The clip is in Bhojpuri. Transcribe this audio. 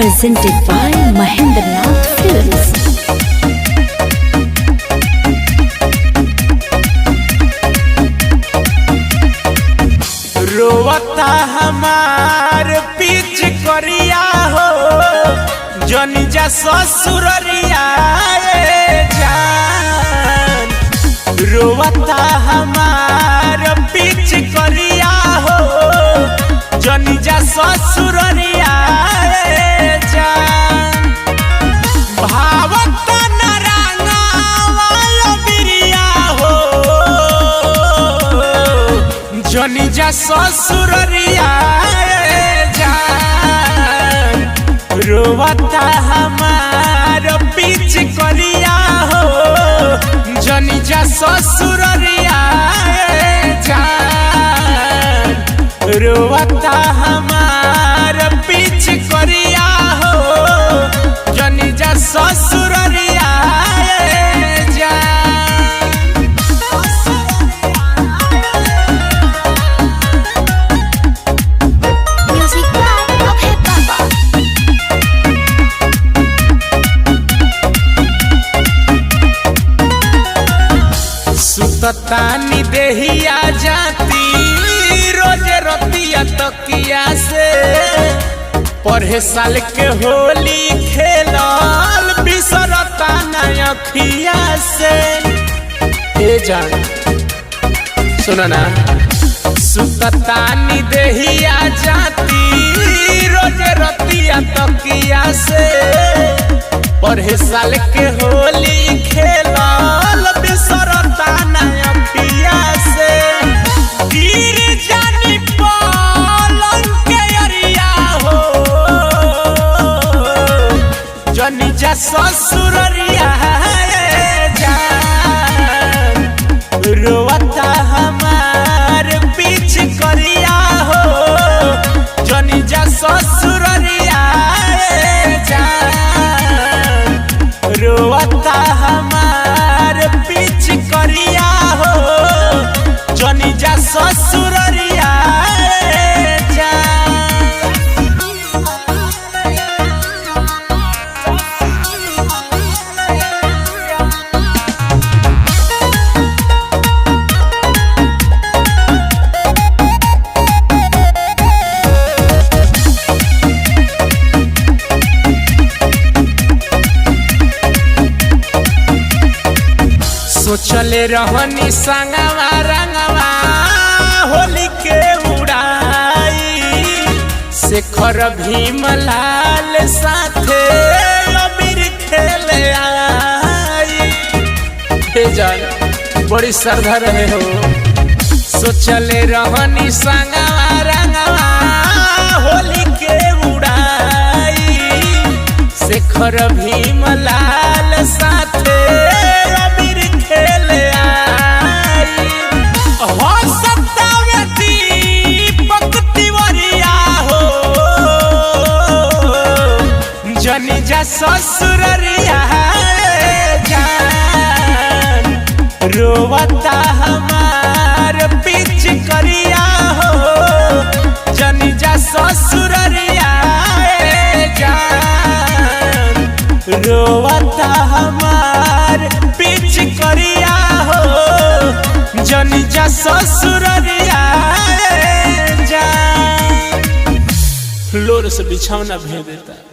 presented by Mahendranath Films. रोवता हमार पीछ करिया हो जनी जा ससुररिया जान। रोवता हमार पीछ करिया हो जनी जा ससुररिया जान। भावत नरंगा वाला बिरिया हो जनी जा ससुररिया जान। रोवता हमार पीछ करिया हो जनी जा ससुररिया जान। रोवता हमार पीछ करिया हो जनी जा ससुररिया सुततानी देहिया जाती रोजे रतिया तकिया से। पढ़े साल के होली खेलल बिसरता न अखिया से। ए जान सुना ना। सुततानी देहिया जाती रोजे रतिया तकिया से। पढ़े साल के होली खेलल बिसरता न अखिया से। गिर जानी पलंग के अरिया हो जनी जा ससुररिया जान। रोवता हमार पीछ करिया हो जनी जा ससुररिया जान। रोवता हमार पीछ करिया हो जनी जा ससुररिया सोचले रहनी संगवा रंगवा होली के उड़ाई। शेखर भीमलाल साथे अबीर खेले आई। हे जान बड़ी श्रद्धा रहे हो। सोचले रहनी संगवा रंगवा होली के उड़ाई। शेखर भीमलाल साथे जनी जा ससुररिया जान। रोवता हमार पीछ करिया हो जनी जा ससुररिया जान। रोवता हमार पीछ करिया हो जनी जा ससुररिया जान। फ्लोर से बिछौना भेज देता।